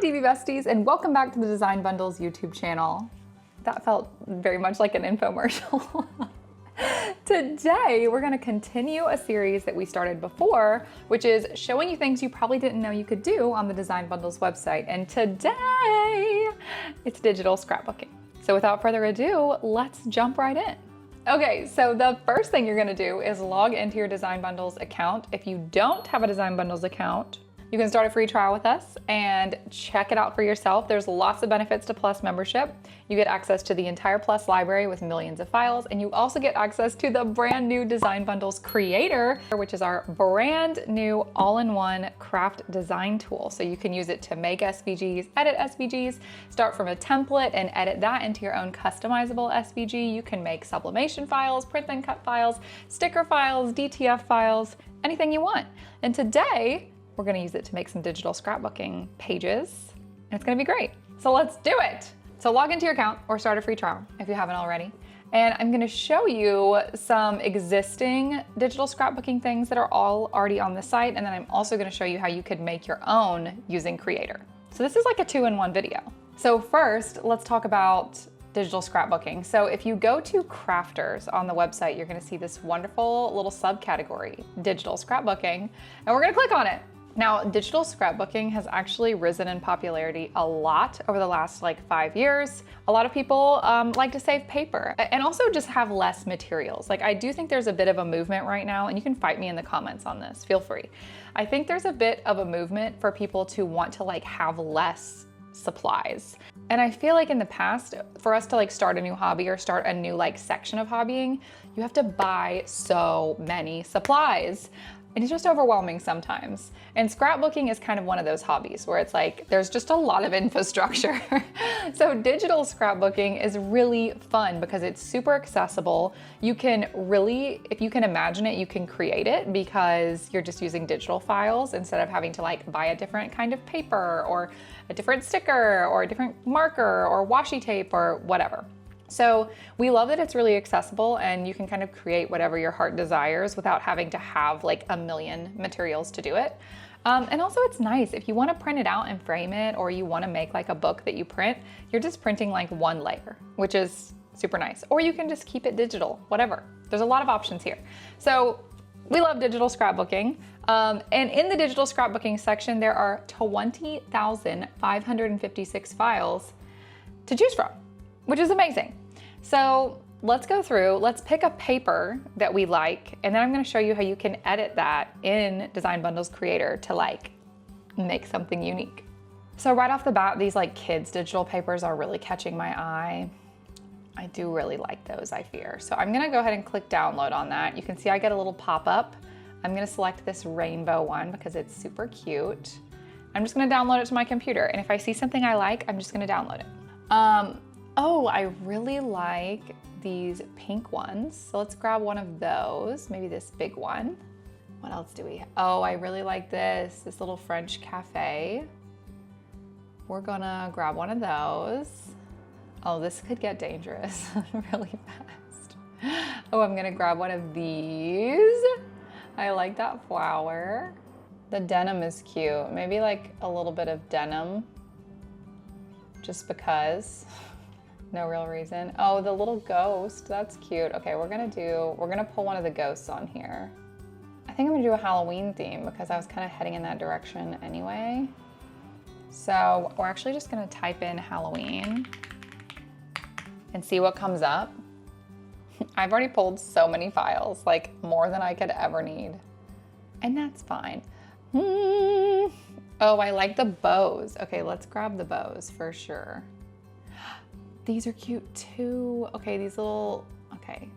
DB Besties, and welcome back to the Design Bundles YouTube channel. That felt very much like an infomercial. Today, we're gonna continue a series that we started before, which is showing you things you probably didn't know you could do on the Design Bundles website. And today, it's digital scrapbooking. So without further ado, let's jump right in. Okay, so the first thing you're gonna do is log into your Design Bundles account. If you don't have a Design Bundles account, you can start a free trial with us and check it out for yourself. There's lots of benefits to Plus membership. You get access to the entire Plus library with millions of files, and you also get access to the brand new Design Bundles Creator, which is our brand new all-in-one craft design tool. So you can use it to make SVGs, edit SVGs, start from a template and edit that into your own customizable SVG. You can make sublimation files, print and cut files, sticker files, DTF files, anything you want. And today, we're gonna use it to make some digital scrapbooking pages, and it's gonna be great. So let's do it. So log into your account or start a free trial if you haven't already. And I'm gonna show you some existing digital scrapbooking things that are all already on the site, and then I'm also gonna show you how you could make your own using Creator. So this is like a 2-in-1 video. So first, let's talk about digital scrapbooking. So if you go to crafters on the website, you're gonna see this wonderful little subcategory, digital scrapbooking, and we're gonna click on it. Now, digital scrapbooking has actually risen in popularity a lot over the last 5 years. A lot of people like to save paper and also just have less materials. I do think there's a bit of a movement right now, and you can fight me in the comments on this, feel free. I think there's a bit of a movement for people to want to have less supplies. And I feel like in the past, for us to start a new hobby or start a new section of hobbying, you have to buy so many supplies. And it's just overwhelming sometimes. And scrapbooking is kind of one of those hobbies where it's there's just a lot of infrastructure. So digital scrapbooking is really fun because it's super accessible. You can really, if you can imagine it, you can create it because you're just using digital files instead of having to buy a different kind of paper or a different sticker or a different marker or washi tape or whatever. So we love that it's really accessible and you can kind of create whatever your heart desires without having to have a million materials to do it. And also it's nice if you want to print it out and frame it, or you want to make a book that you print, you're just printing one layer, which is super nice. Or you can just keep it digital, whatever. There's a lot of options here. So we love digital scrapbooking. And in the digital scrapbooking section, there are 20,556 files to choose from, which is amazing. So let's go through, let's pick a paper that we like, and then I'm gonna show you how you can edit that in Design Bundles Creator to make something unique. So right off the bat, these kids digital papers are really catching my eye. I do really like those, I fear. So I'm gonna go ahead and click download on that. You can see I get a little pop-up. I'm gonna select this rainbow one because it's super cute. I'm just gonna download it to my computer, and if I see something I like, I'm just gonna download it. Oh, I really like these pink ones. So let's grab one of those, maybe this big one. What else do we have? Oh, I really like this little French cafe. We're gonna grab one of those. Oh, this could get dangerous really fast. Oh, I'm gonna grab one of these. I like that flower. The denim is cute. Maybe a little bit of denim, just because. No real reason. Oh, the little ghost, that's cute. Okay, we're gonna pull one of the ghosts on here. I think I'm gonna do a Halloween theme because I was kind of heading in that direction anyway. So we're actually just gonna type in Halloween and see what comes up. I've already pulled so many files, more than I could ever need. And that's fine. Oh, I like the bows. Okay, let's grab the bows for sure. These are cute too. Okay, these little, okay,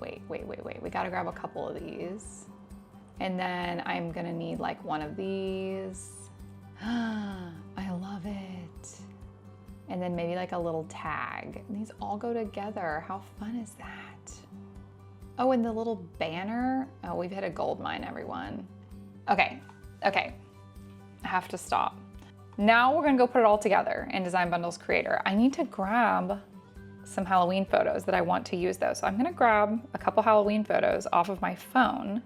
wait. We gotta grab a couple of these. And then I'm gonna need one of these. I love it. And then maybe a little tag. And these all go together. How fun is that? Oh, and the little banner. Oh, we've hit a gold mine, everyone. Okay, I have to stop. Now we're gonna go put it all together in Design Bundles Creator. I need to grab some Halloween photos that I want to use though. So I'm gonna grab a couple Halloween photos off of my phone.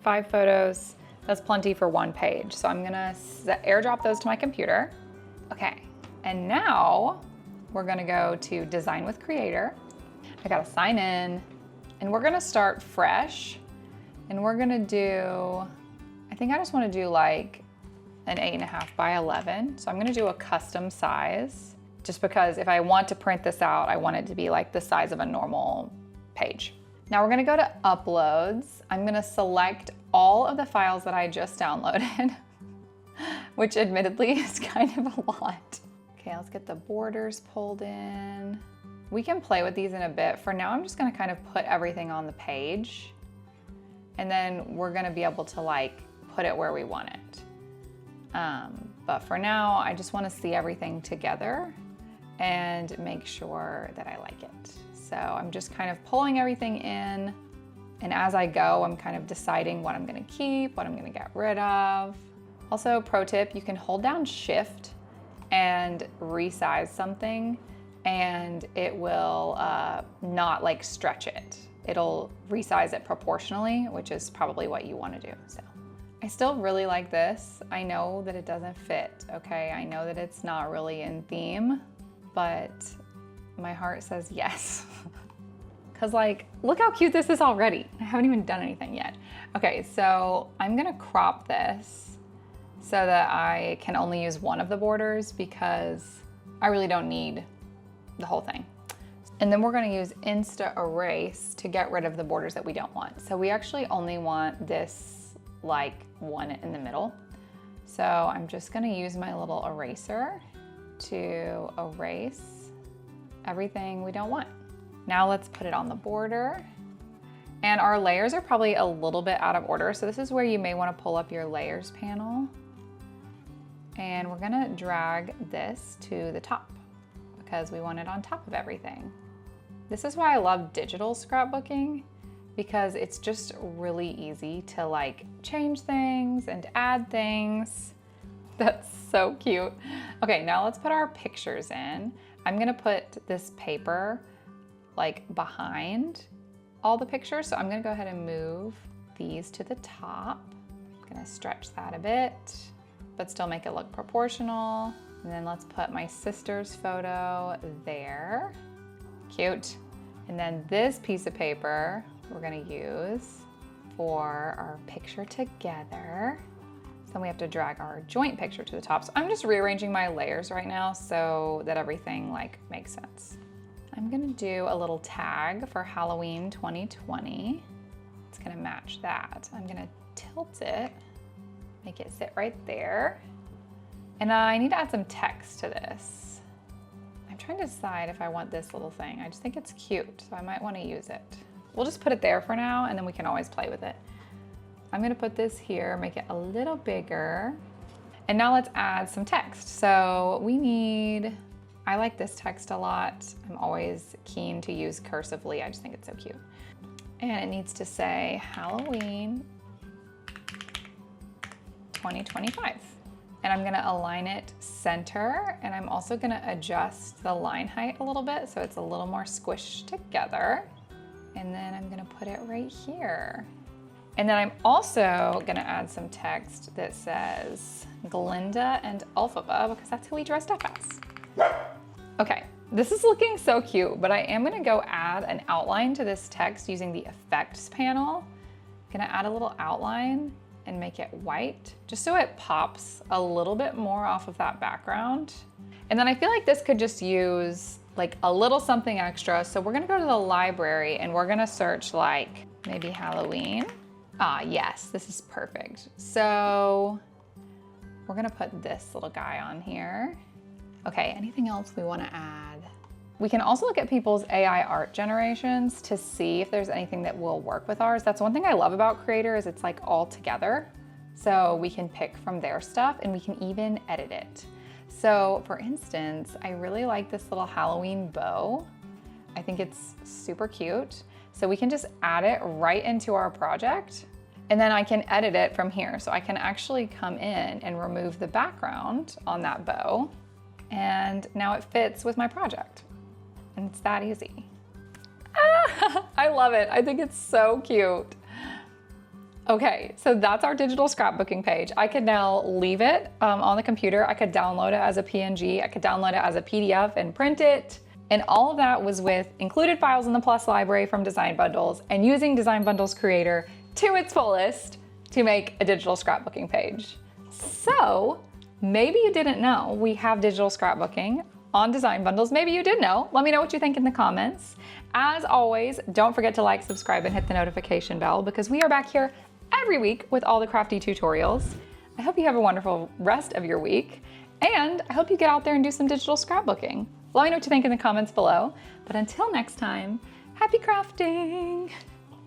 5 photos, that's plenty for one page. So I'm gonna airdrop those to my computer. Okay, and now we're gonna go to Design with Creator. I gotta sign in, and we're gonna start fresh, and we're gonna do, I think I just wanna do like an 8.5 by 11. So I'm gonna do a custom size, just because if I want to print this out, I want it to be like the size of a normal page. Now we're gonna go to Uploads. I'm gonna select all of the files that I just downloaded, which admittedly is kind of a lot. Okay, let's get the borders pulled in. We can play with these in a bit. For now, I'm just gonna kind of put everything on the page, and then we're gonna be able to like put it where we want it. But for now, I just wanna see everything together and make sure that I like it. So I'm just kind of pulling everything in, and as I go, I'm kind of deciding what I'm gonna keep, what I'm gonna get rid of. Also, pro tip, you can hold down Shift and resize something, and it will not like stretch it. It'll resize it proportionally, which is probably what you wanna do, so. I still really like this. I know that it doesn't fit, okay? I know that it's not really in theme, but my heart says yes. Cause like, look how cute this is already. I haven't even done anything yet. Okay, so I'm gonna crop this so that I can only use one of the borders because I really don't need the whole thing. And then we're gonna use Insta Erase to get rid of the borders that we don't want. So we actually only want this like one in the middle. So I'm just gonna use my little eraser to erase everything we don't want. Now let's put it on the border. And our layers are probably a little bit out of order. So this is where you may wanna pull up your layers panel. And we're gonna drag this to the top because we want it on top of everything. This is why I love digital scrapbooking, because it's just really easy to like change things and add things. That's so cute. Okay, now let's put our pictures in. I'm gonna put this paper like behind all the pictures. So I'm gonna go ahead and move these to the top. I'm gonna stretch that a bit, but still make it look proportional. And then let's put my sister's photo there. Cute. And then this piece of paper we're gonna use for our picture together. So then we have to drag our joint picture to the top. So I'm just rearranging my layers right now so that everything like makes sense. I'm gonna do a little tag for Halloween 2020. It's gonna match that. I'm gonna tilt it, make it sit right there. And I need to add some text to this. I'm trying to decide if I want this little thing. I just think it's cute, so I might wanna use it. We'll just put it there for now, and then we can always play with it. I'm gonna put this here, make it a little bigger. And now let's add some text. So we need, I like this text a lot. I'm always keen to use cursively. I just think it's so cute. And it needs to say Halloween 2025. And I'm gonna align it center, and I'm also gonna adjust the line height a little bit so it's a little more squished together. And then I'm gonna put it right here. And then I'm also gonna add some text that says Glinda and Elphaba, because that's who we dressed up as. Okay, this is looking so cute, but I am gonna go add an outline to this text using the effects panel. I'm gonna add a little outline and make it white, just so it pops a little bit more off of that background. And then I feel like this could just use like a little something extra. So we're gonna go to the library and we're gonna search like maybe Halloween. Ah, yes, this is perfect. So we're gonna put this little guy on here. Okay, anything else we wanna add? We can also look at people's AI art generations to see if there's anything that will work with ours. That's one thing I love about Creator is it's like all together. So we can pick from their stuff and we can even edit it. So for instance, I really like this little Halloween bow. I think it's super cute. So we can just add it right into our project, and then I can edit it from here. So I can actually come in and remove the background on that bow, and now it fits with my project. And it's that easy. Ah, I love it. I think it's so cute. Okay, so that's our digital scrapbooking page. I could now leave it on the computer. I could download it as a PNG. I could download it as a PDF and print it. And all of that was with included files in the Plus library from Design Bundles and using Design Bundles Creator to its fullest to make a digital scrapbooking page. So maybe you didn't know we have digital scrapbooking on Design Bundles. Maybe you did know. Let me know what you think in the comments. As always, don't forget to like, subscribe, and hit the notification bell because we are back here every week with all the crafty tutorials. I hope you have a wonderful rest of your week, and I hope you get out there and do some digital scrapbooking. Let me know what you think in the comments below. But until next time, happy crafting!